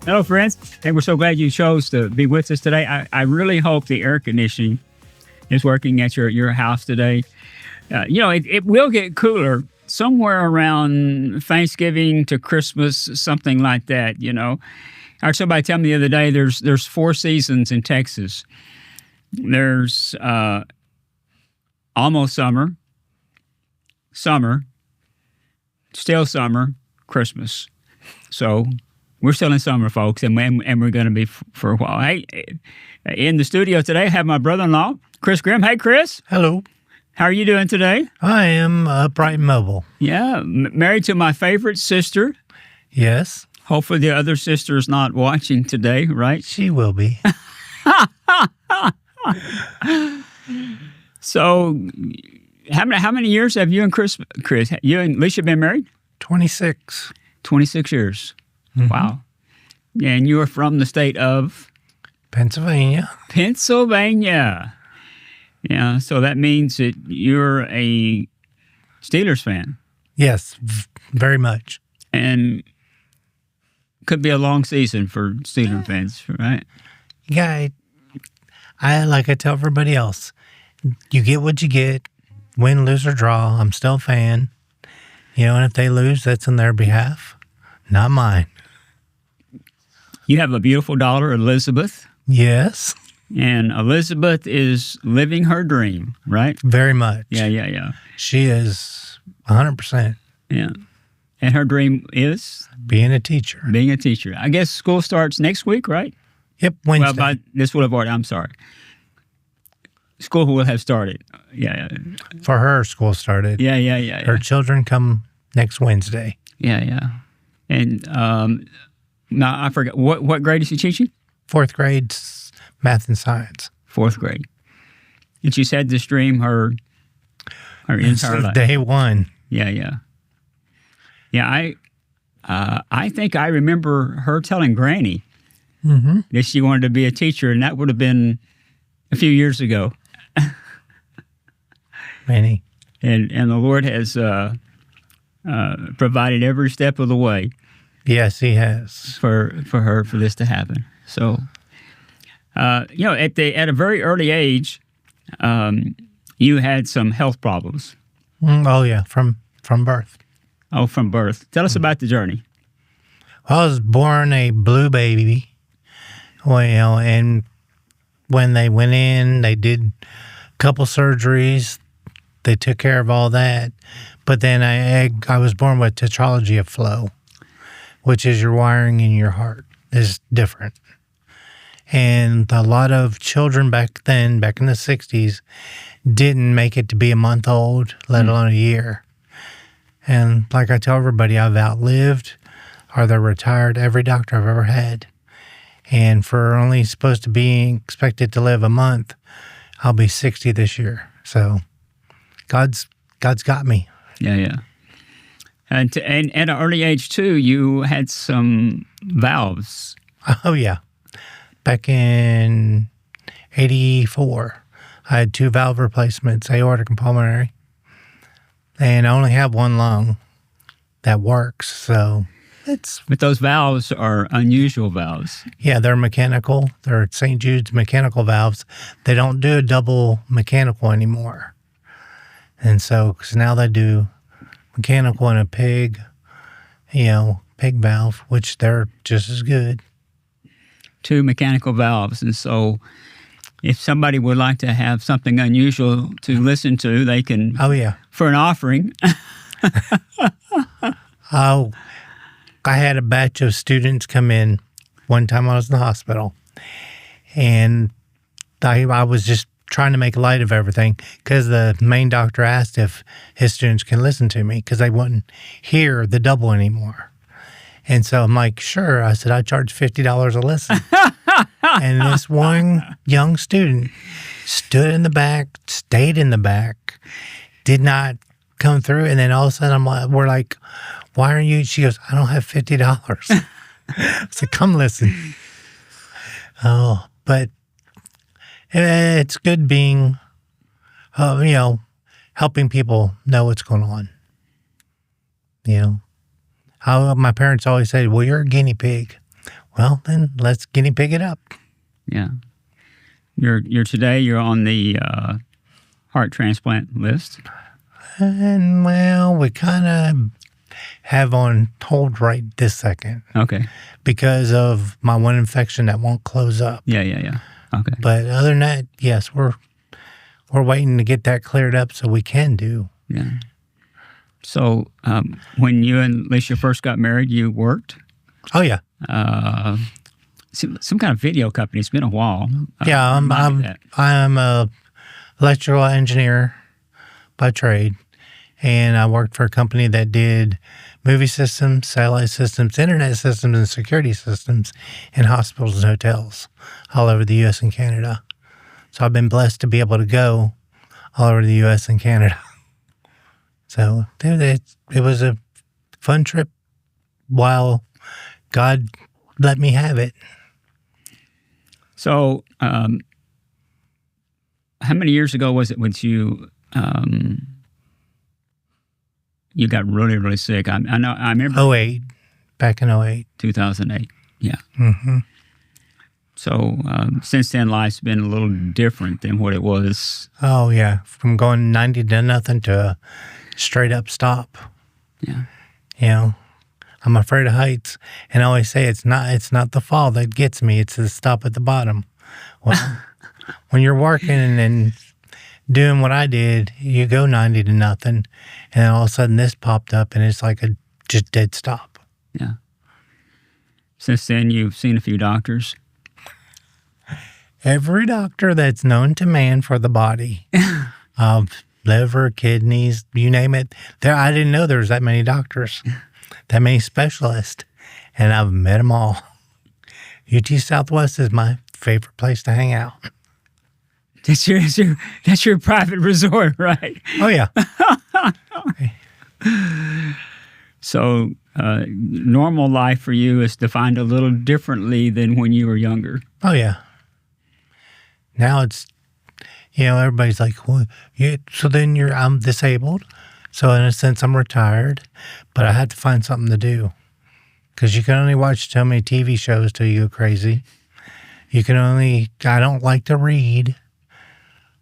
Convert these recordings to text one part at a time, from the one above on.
Hello, friends. Hey, we're so glad you chose to be with us today. I really hope the air conditioning is working at your house today. It will get cooler somewhere around Thanksgiving to Christmas, something like that. I heard somebody tell me the other day there's 4 seasons in Texas. There's almost summer, still summer, Christmas. So we're still in summer, folks, and we're going to be for a while. Hey, in the studio today, I have my brother-in-law, Chris Grimm. Hey, Chris. Hello. How are you doing today? I am upright and mobile. Yeah, married to my favorite sister. Yes. Hopefully the other sister's not watching today, right? She will be. So, how many years have you and Chris, you and Alicia been married? 26. 26 years. Mm-hmm. Wow. And you are from the state of? Pennsylvania. Pennsylvania. Yeah, so that means that you're a Steelers fan. Yes, very much. And could be a long season for Steelers fans, right? Yeah, I like I tell everybody else, you get what you get, win, lose, or draw. I'm still a fan. And if they lose, that's on their behalf, not mine. You have a beautiful daughter, Elizabeth. Yes. And Elizabeth is living her dream, right? Very much. Yeah. She is 100%. Yeah. And her dream is? Being a teacher. Being a teacher. I guess school starts next week, right? Yep, Wednesday. Well, this will have already, I'm sorry. School will have started. Yeah. For her, school started. Yeah. Her children come next Wednesday. Yeah. And now I forgot, what grade is she teaching? 4th grade, math and science. 4th grade. And she's had this dream her entire life. Day one. Yeah. I think I remember her telling Granny that she wanted to be a teacher, and that would have been a few years ago. Many. And the Lord has provided every step of the way. Yes, He has. For her, for this to happen. So, at a very early age, you had some health problems. Oh yeah, from birth. Oh, from birth. Tell us about the journey. I was born a blue baby. Well, and when they went in, they did a couple surgeries. They took care of all that. But then I was born with tetralogy of flow, which is your wiring in your heart is different. And a lot of children back in the 60s, didn't make it to be a month old, let alone a year. And like I tell everybody, I've outlived or they're retired every doctor I've ever had. And for only supposed to be expected to live a month, I'll be 60 this year. So God's got me. Yeah. And at an early age, too, you had some valves. Oh, yeah. Back in 84, I had 2 valve replacements, aortic and pulmonary. And I only have 1 lung that works, so But those valves are unusual valves. Yeah, they're mechanical. They're St. Jude's mechanical valves. They don't do a double mechanical anymore. And so, because now they do mechanical and a pig valve, which they're just as good. 2 mechanical valves. And so if somebody would like to have something unusual to listen to, they can, for an offering. I had a batch of students come in one time I was in the hospital, and I was just trying to make light of everything because the main doctor asked if his students can listen to me because they wouldn't hear the double anymore. And so I'm like, sure. I said, I charge $50 a listen. And this one young student stood in the back, stayed in the back, did not come through. And then all of a sudden we're like, why aren't you? She goes, I don't have $50. I said, come listen. Oh, but it's good being, helping people know what's going on. My parents always said, well, you're a guinea pig. Well, then let's guinea pig it up. Yeah. You're on the heart transplant list. And, well, we kind of have on hold right this second. Okay. Because of my one infection that won't close up. Yeah. Okay. But other than that, yes, we're waiting to get that cleared up so we can do. Yeah. So when you and Alicia first got married, you worked? Oh, yeah. Some kind of video company. It's been a while. Yeah, I'm a electrical engineer by trade, and I worked for a company that did movie systems, satellite systems, internet systems, and security systems in hospitals and hotels all over the U.S. and Canada. So I've been blessed to be able to go all over the U.S. and Canada. So it was a fun trip while God let me have it. So how many years ago was it when you you got really, really sick? I remember. 08, back in 08. 2008, yeah. Mm-hmm. So since then, life's been a little different than what it was. Oh, yeah. From going 90 to nothing to a straight up stop. Yeah. You know, I'm afraid of heights. And I always say it's not the fall that gets me. It's the stop at the bottom. Well, when you're working and doing what I did, you go 90 to nothing. And all of a sudden this popped up and it's like a just dead stop. Yeah. Since then, you've seen a few doctors. Every doctor that's known to man for the body, liver, kidneys, you name it. I didn't know there was that many doctors, that many specialists, and I've met them all. UT Southwest is my favorite place to hang out. That's your private resort, right? Oh, yeah. So normal life for you is defined a little differently than when you were younger. Oh, yeah. Now it's, everybody's like, well, so then I'm disabled. So in a sense, I'm retired, but I had to find something to do because you can only watch so many TV shows till you go crazy. I don't like to read.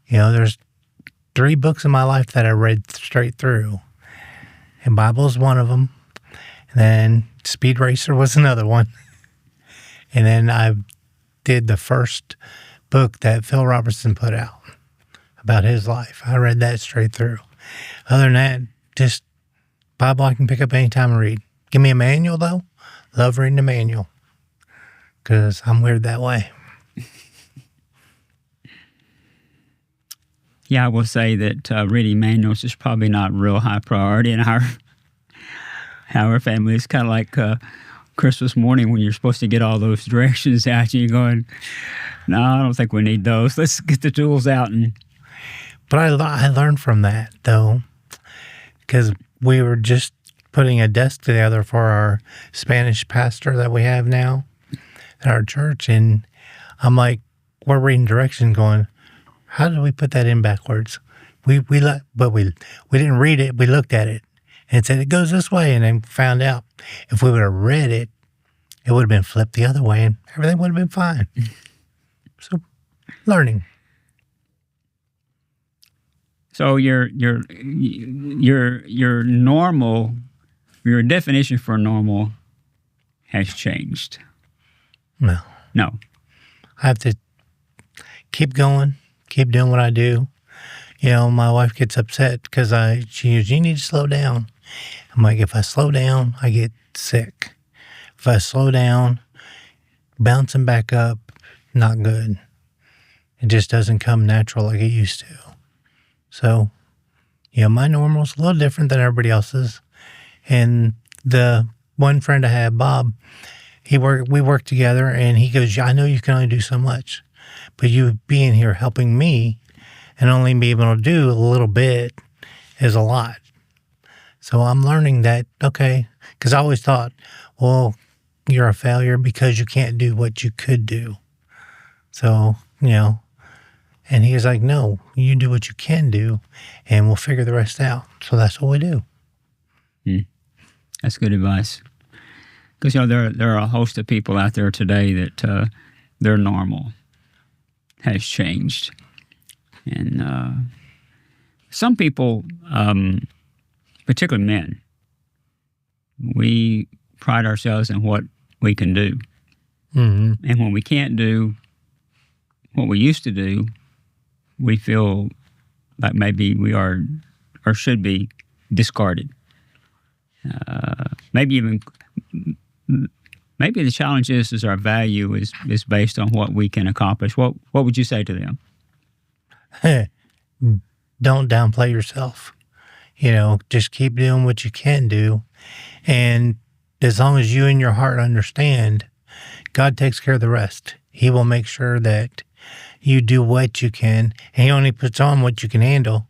There's 3 books in my life that I read straight through, and Bible's one of them. And then Speed Racer was another one. And then I did the first book that Phil Robertson put out about his life. I read that straight through. Other than that, just Bible I can pick up anytime and read. Give me a manual, though. Love reading a manual because I'm weird that way. Yeah, I will say that reading manuals is probably not real high priority in our family. It's kind of like Christmas morning when you're supposed to get all those directions out. You're going, no, I don't think we need those. Let's get the tools out. But I learned from that, though, because we were just putting a desk together for our Spanish pastor that we have now at our church. And I'm like, we're reading directions going, how did we put that in backwards? We didn't read it. We looked at it and it said it goes this way, and then found out if we would have read it, it would have been flipped the other way, and everything would have been fine. So, learning. So your normal, your definition for normal has changed. No. I have to keep going. Keep doing what I do. My wife gets upset because she goes, you need to slow down. I'm like, if I slow down, I get sick. If I slow down, bouncing back up, not good. It just doesn't come natural like it used to. So, my normal's a little different than everybody else's. And the one friend I had, Bob, we worked together, and he goes, I know you can only do so much. But you being here helping me and only being able to do a little bit is a lot. So I'm learning that, okay, because I always thought, well, you're a failure because you can't do what you could do. So, and he was like, no, you do what you can do and we'll figure the rest out. So that's what we do. That's good advice. Because there are a host of people out there today that their normal has changed, and some people, particularly men, we pride ourselves in what we can do, and when we can't do what we used to do, we feel like maybe we are or should be discarded. Maybe the challenge is our value is based on what we can accomplish. What would you say to them? Don't downplay yourself. Just keep doing what you can do. And as long as you in your heart understand, God takes care of the rest. He will make sure that you do what you can. And he only puts on what you can handle.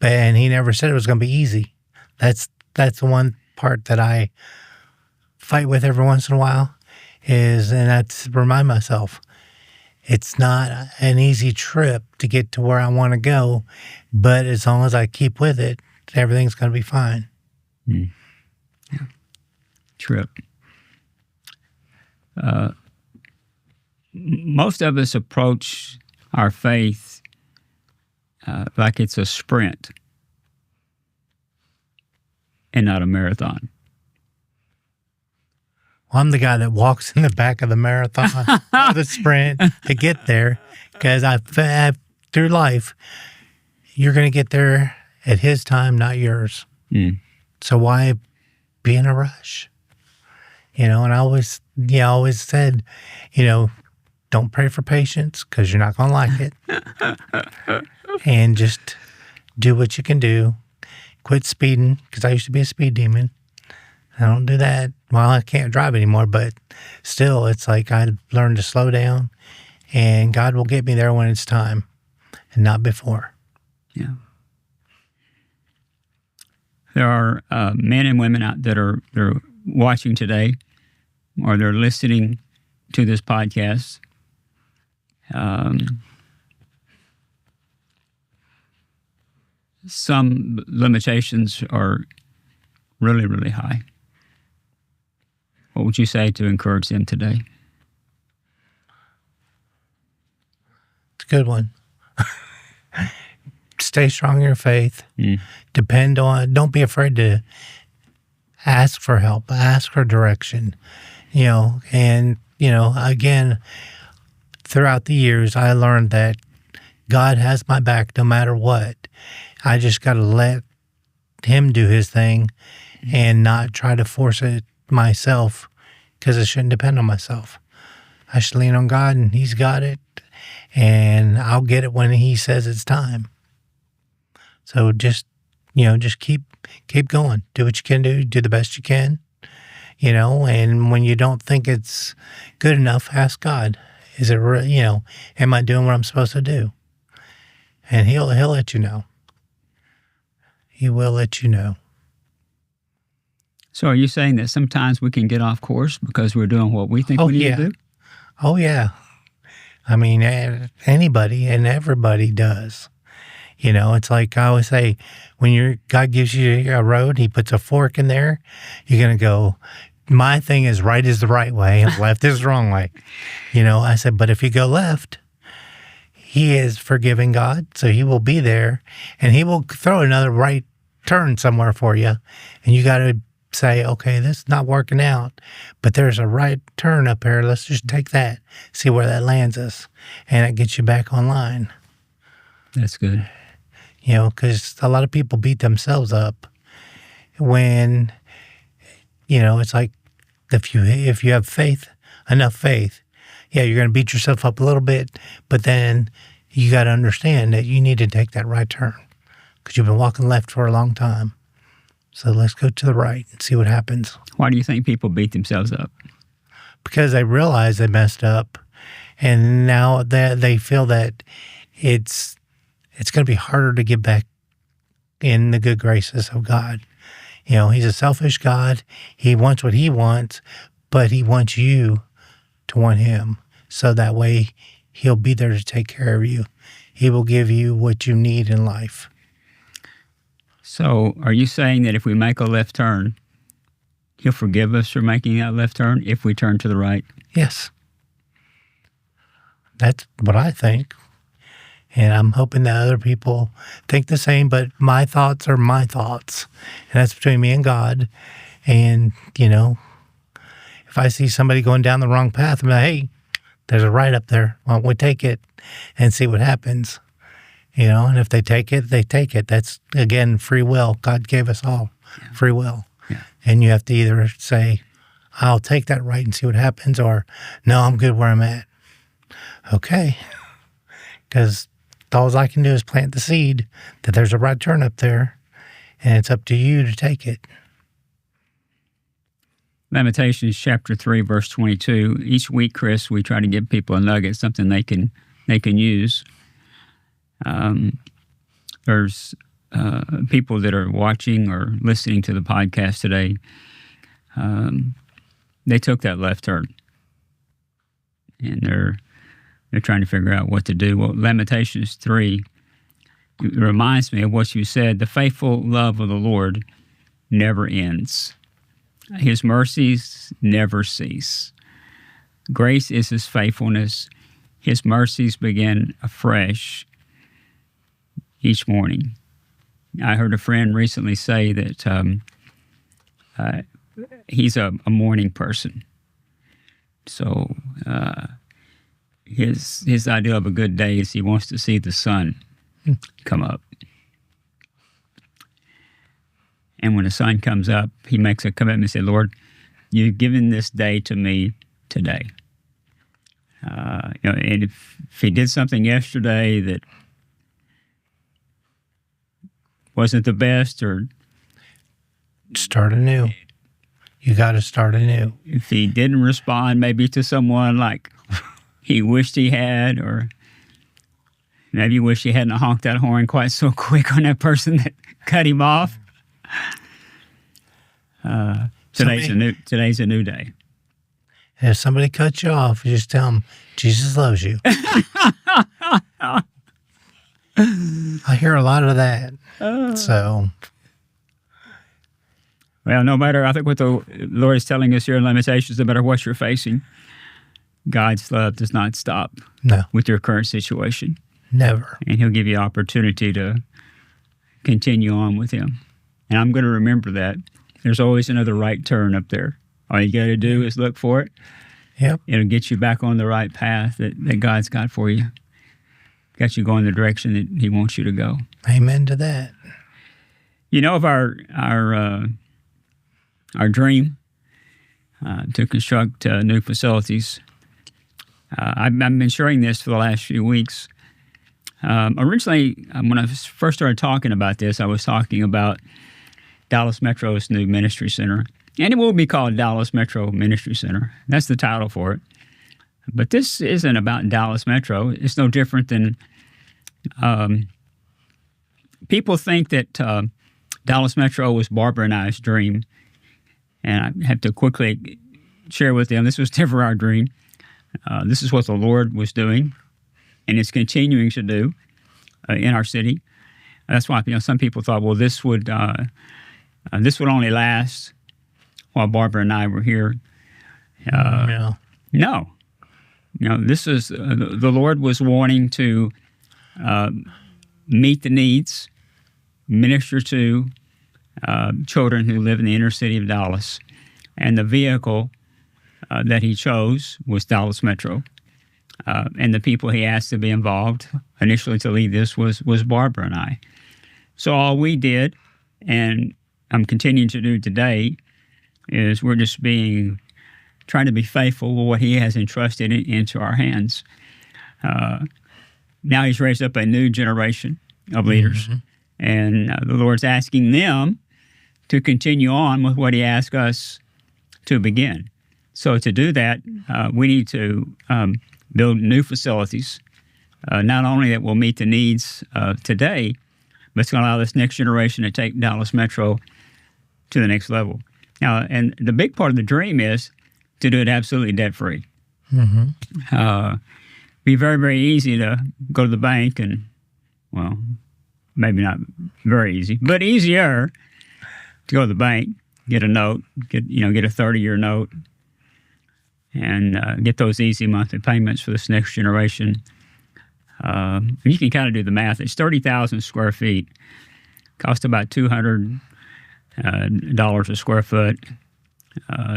And he never said it was going to be easy. That's the one part that I fight with every once in a while and that's remind myself, it's not an easy trip to get to where I want to go, but as long as I keep with it, everything's going to be fine. Yeah. Trip. Most of us approach our faith like it's a sprint and not a marathon. Well, I'm the guy that walks in the back of the marathon, the sprint to get there, because through life, you're going to get there at his time, not yours. So why be in a rush? And I always said, don't pray for patience because you're not going to like it. And just do what you can do. Quit speeding, because I used to be a speed demon. I don't do that. Well, I can't drive anymore, but still, it's like I learned to slow down, and God will get me there when it's time, and not before. Yeah. There are men and women out that they're watching today, or they're listening to this podcast. Some limitations are really, really high. What would you say to encourage them today? It's a good one. Stay strong in your faith. Don't be afraid to ask for help, ask for direction, and, again, throughout the years, I learned that God has my back no matter what. I just got to let him do his thing and not try to force it myself, because it shouldn't depend on myself. I should lean on God, and he's got it, and I'll get it when he says it's time. So just keep going. Do what you can do. Do the best you can, and when you don't think it's good enough, ask God, is it, am I doing what I'm supposed to do? And he'll let you know. He will let you know. So are you saying that sometimes we can get off course because we're doing what we think we need to do? Oh, yeah. I mean, anybody and everybody does. It's like I always say, when God gives you a road, he puts a fork in there, you're going to go, my thing is right is the right way and left is the wrong way. I said, but if you go left, he is forgiving God, so he will be there, and he will throw another right turn somewhere for you, and you got to say, okay, this is not working out, but there's a right turn up here. Let's just take that, see where that lands us, and it gets you back online. That's good. Because a lot of people beat themselves up when, it's like if you have enough faith, yeah, you're going to beat yourself up a little bit, but then you got to understand that you need to take that right turn because you've been walking left for a long time. So let's go to the right and see what happens. Why do you think people beat themselves up? Because they realize they messed up, and now they feel that it's going to be harder to get back in the good graces of God. He's a selfish God. He wants what he wants, but he wants you to want him. So that way he'll be there to take care of you. He will give you what you need in life. So are you saying that if we make a left turn He'll forgive us for making that left turn if we turn to the right. Yes. That's what I think. And I'm hoping that other people think the same, but my thoughts are my thoughts. And that's between me and God. And, if I see somebody going down the wrong path, I'm like, hey, there's a right up there. Why don't we take it and see what happens? And if they take it, they take it. That's, again, free will. God gave us all free will. Yeah. And you have to either say, I'll take that right and see what happens, or no, I'm good where I'm at. Okay. Because all I can do is plant the seed that there's a right turn up there, and it's up to you to take it. Lamentations chapter 3, verse 22. Each week, Chris, we try to give people a nugget, something they can use. There's people that are watching or listening to the podcast today. They took that left turn, and they're trying to figure out what to do. Well, Lamentations 3 reminds me of what you said. The faithful love of the Lord never ends. His mercies never cease. Grace is his faithfulness. His mercies begin afresh each morning. I heard a friend recently say that he's a morning person. So his idea of a good day is he wants to see the sun come up. And when the sun comes up, he makes a commitment and says, Lord, you've given this day to me today. And if he did something yesterday that wasn't the best, or start anew. You got to start anew. If he didn't respond maybe to someone like he wished he had, or maybe he wished he hadn't honked that horn quite so quick on that person that cut him off. Today's a new day. If somebody cuts you off, you just tell them Jesus loves you. I hear a lot of that. Well, no matter, I think what the Lord is telling us here in Lamentations, no matter what you're facing, God's love does not stop with your current situation. Never. And he'll give you opportunity to continue on with him. And I'm going to remember that. There's always another right turn up there. All you got to do is look for it. Yep. It'll get you back on the right path that God's got for you. Got you going the direction that he wants you to go. Amen to that. Of our dream to construct new facilities. I've been sharing this for the last few weeks. Originally, when I first started talking about this, I was talking about Dallas Metro's new ministry center. And it will be called Dallas Metro Ministry Center. That's the title for it. But this isn't about Dallas Metro. It's no different than people think that Dallas Metro was Barbara and I's dream. And I have to quickly share with them, this was never our dream. This is what the Lord was doing, and it's continuing to do in our city. That's why some people thought, well, this would only last while Barbara and I were here. No. This is the Lord was wanting to meet the needs, minister to children who live in the inner city of Dallas, and the vehicle that he chose was Dallas Metro. And the people he asked to be involved initially to lead this was Barbara and I. So all we did, and I'm continuing to do today, is we're just trying to be faithful with what he has entrusted into our hands. Now he's raised up a new generation of leaders, and the Lord's asking them to continue on with what he asked us to begin. So to do that, we need to build new facilities, not only that will meet the needs of today, but it's going to allow this next generation to take Dallas Metro to the next level. Now, and the big part of the dream is to do it absolutely debt-free. Be very, very easy to go to the bank and, maybe not very easy, but easier to go to the bank get a note, get a 30-year note, and get those easy monthly payments for this next generation. You can kind of do the math. It's 30,000 square feet. Cost about $200 a square foot,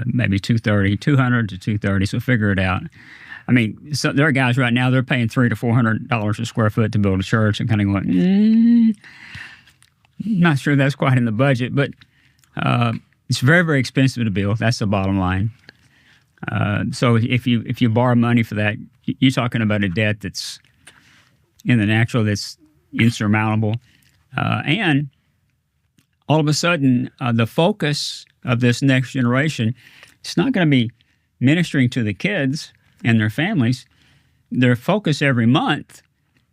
maybe $200 to $230. So figure it out. I mean, so there are guys right now, they're paying $300 to $400 a square foot to build a church, and kind of going, not sure that's quite in the budget, but it's very, very expensive to build. That's the bottom line. So if you borrow money for that, you're talking about a debt that's in the natural, that's insurmountable. And all of a sudden, the focus of this next generation, it's not going to be ministering to the kids and their families. Their focus every month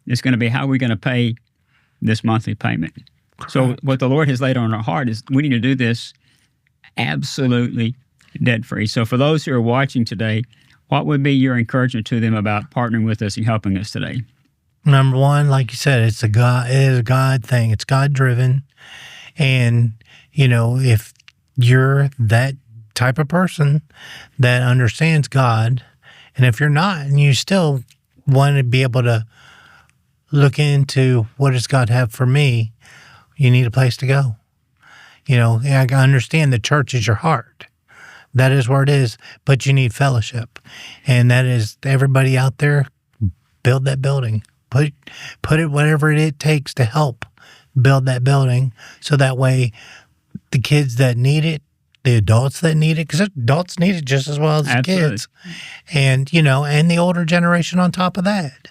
is going to be how we're going to pay this monthly payment. Correct. So what the Lord has laid on our heart is we need to do this absolutely debt-free. So for those who are watching today, what would be your encouragement to them about partnering with us and helping us today? Number one, like you said, it is a God thing. It's God-driven. And, if you're that type of person that understands God, and if you're not, and you still want to be able to look into what does God have for me, you need a place to go. I understand the church is your heart. That is where it is, but you need fellowship. And that is everybody out there, build that building. Put it whatever it takes to help build that building, so that way the kids that need it, the adults that need it, because adults need it just as well as the kids, and and the older generation on top of that,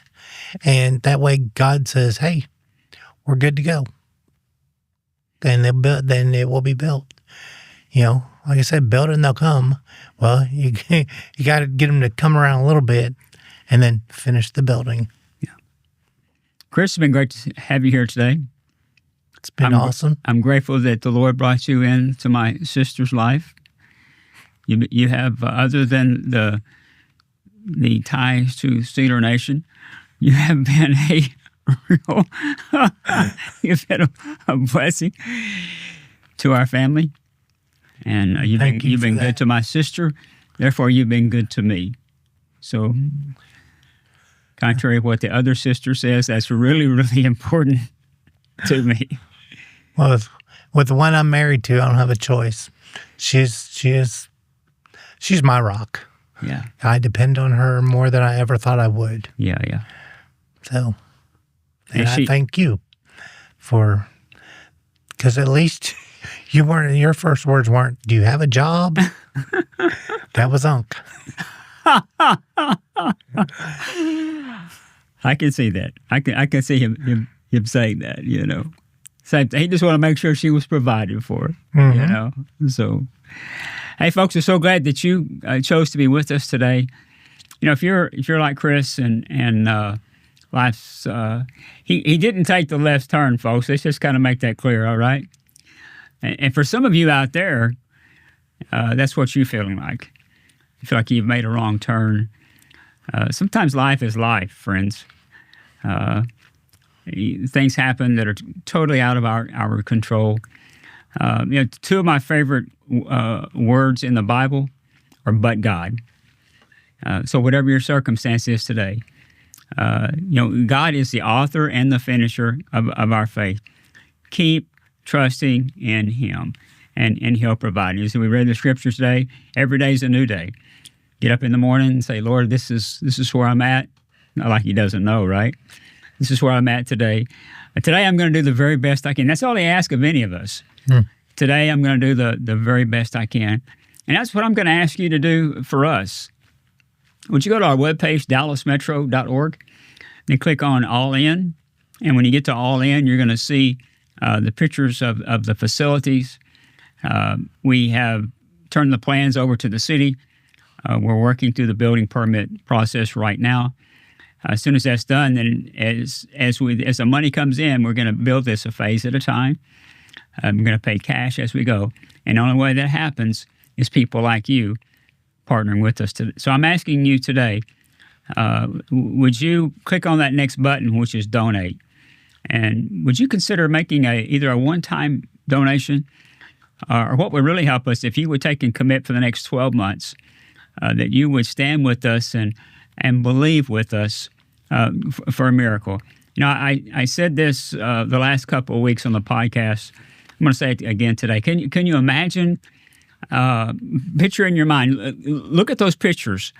and that way God says, "Hey, we're good to go." Then it will be built. Like I said, build it and they'll come. Well, you got to get them to come around a little bit, and then finish the building. Yeah, Chris, it's been great to have you here today. It's been awesome. I'm grateful that the Lord brought you into my sister's life. You have, other than the ties to Cedar Nation, you have been you've been a blessing to our family, and you've been good to my sister. Therefore, you've been good to me. So, contrary to what the other sister says, that's really, really important to me. Well, with the one I'm married to, I don't have a choice. She's my rock. Yeah. I depend on her more than I ever thought I would. Yeah. So, I thank you because at least your first words weren't, "Do you have a job?" That was Unc. I can see that. I can see him saying that, Same thing. He just want to make sure she was provided for, So, hey, folks, we're so glad that you chose to be with us today. If you're like Chris and life's he didn't take the left turn, folks. Let's just kind of make that clear, all right? And for some of you out there, that's what you're feeling like. You feel like you've made a wrong turn. Sometimes life is life, friends. Things happen that are totally out of our control. Two of my favorite words in the Bible are "but God." So whatever your circumstance is today, God is the author and the finisher of our faith. Keep trusting in Him, and He'll provide you. So we read the scriptures today. Every day is a new day. Get up in the morning and say, "Lord, this is where I'm at." Not like He doesn't know, right? This is where I'm at today. Today I'm going to do the very best I can. That's all He asks of any of us. Today I'm going to do the very best I can. And that's what I'm going to ask you to do for us. Would you go to our webpage, dallasmetro.org, then click on All In. And when you get to All In, you're going to see the pictures of the facilities. We have turned the plans over to the city. We're working through the building permit process right now. As soon as that's done, then as the money comes in, we're going to build this a phase at a time. We're going to pay cash as we go. And the only way that happens is people like you partnering with us today. So I'm asking you today, would you click on that next button, which is Donate? And would you consider making either a one-time donation or what would really help us if you would take and commit for the next 12 months, that you would stand with us and believe with us for a miracle. You know, I said this the last couple of weeks on the podcast. I'm going to say it again today. Can you imagine? Picture in your mind. Look at those pictures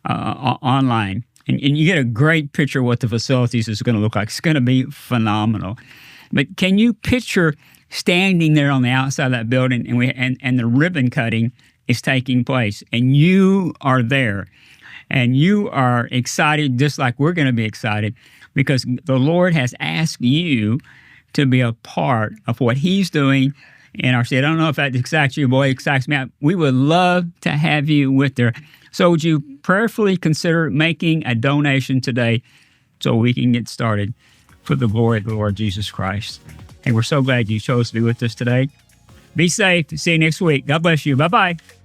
online, and you get a great picture of what the facilities is going to look like. It's going to be phenomenal. But can you picture standing there on the outside of that building, and the ribbon cutting is taking place, and you are there, and you are excited just like we're going to be excited, because the Lord has asked you to be a part of what He's doing in our city. I don't know if that excites you, boy, it excites me. We would love to have you with there. So would you prayerfully consider making a donation today so we can get started for the glory of the Lord Jesus Christ? And we're so glad you chose to be with us today. Be safe. See you next week. God bless you. Bye-bye.